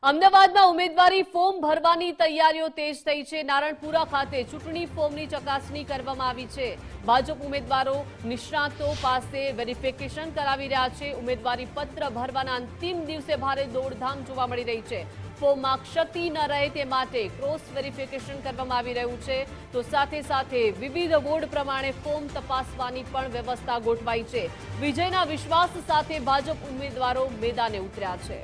અમદાવાદમાં ઉમેદવારી ફોર્મ ભરવાની તૈયારીઓ તેજ થઈ છે। નારણપુરા ખાતે ચૂંટણી ફોર્મની ચકાસણી કરવામાં આવી છે। ભાજપ ઉમેદવારો નિષ્ણાતો પાસે વેરિફિકેશન કરાવી રહ્યા છે। ઉમેદવારી પત્ર ભરવાના અંતિમ દિવસે ભારે દોડધામ જોવા મળી રહી છે। ફોર્મમાં ક્ષતિ ન રહે તે માટે ક્રોસ વેરિફિકેશન કરવામાં આવી રહ્યું છે। તો સાથે સાથે વિવિધ વોર્ડ પ્રમાણે ફોર્મ તપાસવાની પણ વ્યવસ્થા ગોઠવાઈ છે। વિજયના વિશ્વાસ સાથે ભાજપ ઉમેદવારો મેદાને ઉતર્યા છે।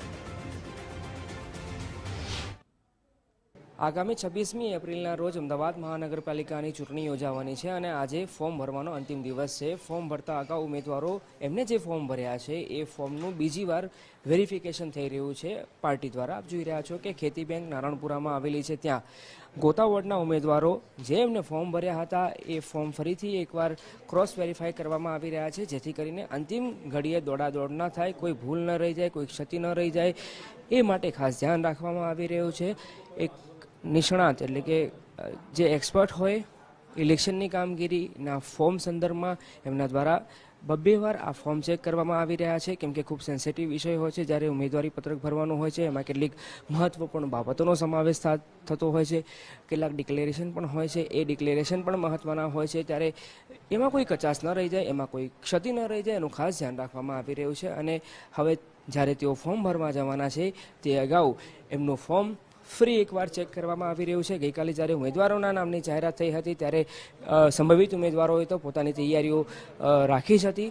આગામી 26મી એપ્રિલના રોજ અમદાવાદ મહાનગરપાલિકાની ચૂંટણી યોજાવાની છે અને આજે ફોર્મ ભરવાનો અંતિમ દિવસ છે। ફોર્મ ભરતા અગાઉ ઉમેદવારો એમને જે ફોર્મ ભર્યા છે એ ફોર્મનું બીજી વાર વેરિફિકેશન થઈ રહ્યું છે પાર્ટી દ્વારા। આપ જોઈ રહ્યા છો કે ખેતી બેંક નારણપુરામાં આવેલી છે, ત્યાં ગોતા વોર્ડના ઉમેદવારો જે એમને ફોર્મ ભર્યા હતા એ ફોર્મ ફરીથી એકવાર ક્રોસ વેરીફાઈ કરવામાં આવી રહ્યા છે, જેથી કરીને અંતિમ ઘડીએ દોડાદોડ ન થાય, કોઈ ભૂલ ન રહી જાય, કોઈ ક્ષતિ ન રહી જાય, એ માટે ખાસ ધ્યાન રાખવામાં આવી રહ્યું છે। એક નિષ્ણાત એટલે કે જે એક્સપર્ટ હોય ઇલેક્શનની કામગીરીના ફોર્મ સંદર્ભમાં એમના દ્વારા બબ્બે વાર આ ફોર્મ ચેક કરવામાં આવી રહ્યા છે, કેમ કે ખૂબ સેન્સિટિવ વિષય હોય છે। જ્યારે ઉમેદવારી પત્રક ભરવાનું હોય છે એમાં કેટલીક મહત્વપૂર્ણ બાબતોનો સમાવેશ થતો હોય છે, કેટલાક ડિક્લેરેશન પણ હોય છે, એ ડિક્લેરેશન પણ મહત્વના હોય છે। ત્યારે એમાં કોઈ કચાશ ન રહી જાય, એમાં કોઈ ક્ષતિ ન રહી જાય, એનું ખાસ ધ્યાન રાખવામાં આવી રહ્યું છે। અને હવે જ્યારે તેઓ ફોર્મ ભરવા જવાના છે તે અગાઉ એમનું ફોર્મ ફરી એકવાર ચેક કરવામાં આવી રહ્યું છે। ગઈકાલે જ્યારે ઉમેદવારોના નામની જાહેરાત થઈ હતી ત્યારે સંભવિત ઉમેદવારોએ તો પોતાની તૈયારીઓ રાખી જ હતી,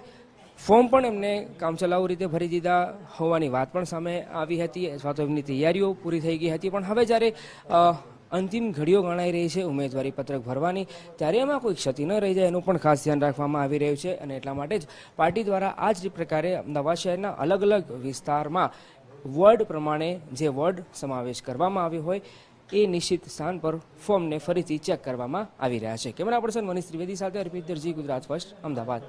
ફોર્મ પણ એમને કામચલાઉ રીતે ભરી દીધા હોવાની વાત પણ સામે આવી હતી, અથવા તો એમની તૈયારીઓ પૂરી થઈ ગઈ હતી। પણ હવે જ્યારે અંતિમ ઘડીઓ ગણાઈ રહી છે ઉમેદવારી પત્રક ભરવાની, ત્યારે એમાં કોઈ ક્ષતિ ન રહી જાય એનું પણ ખાસ ધ્યાન રાખવામાં આવી રહ્યું છે। અને એટલા માટે જ પાર્ટી દ્વારા આ જ પ્રકારે અમદાવાદ શહેરના અલગ અલગ વિસ્તારમાં વોર્ડ પ્રમાણે જે વોર્ડ સમાવેશ કરવામાં આવ્યો હોય એ નિશ્ચિત સ્થાન પર ફોર્મને ફરીથી ચેક કરવામાં આવી રહ્યા છે। કેમેરા પર્સન મનીષ ત્રિવેદી સાથે અર્પિત દરજી, ગુજરાત ફર્સ્ટ, અમદાવાદ।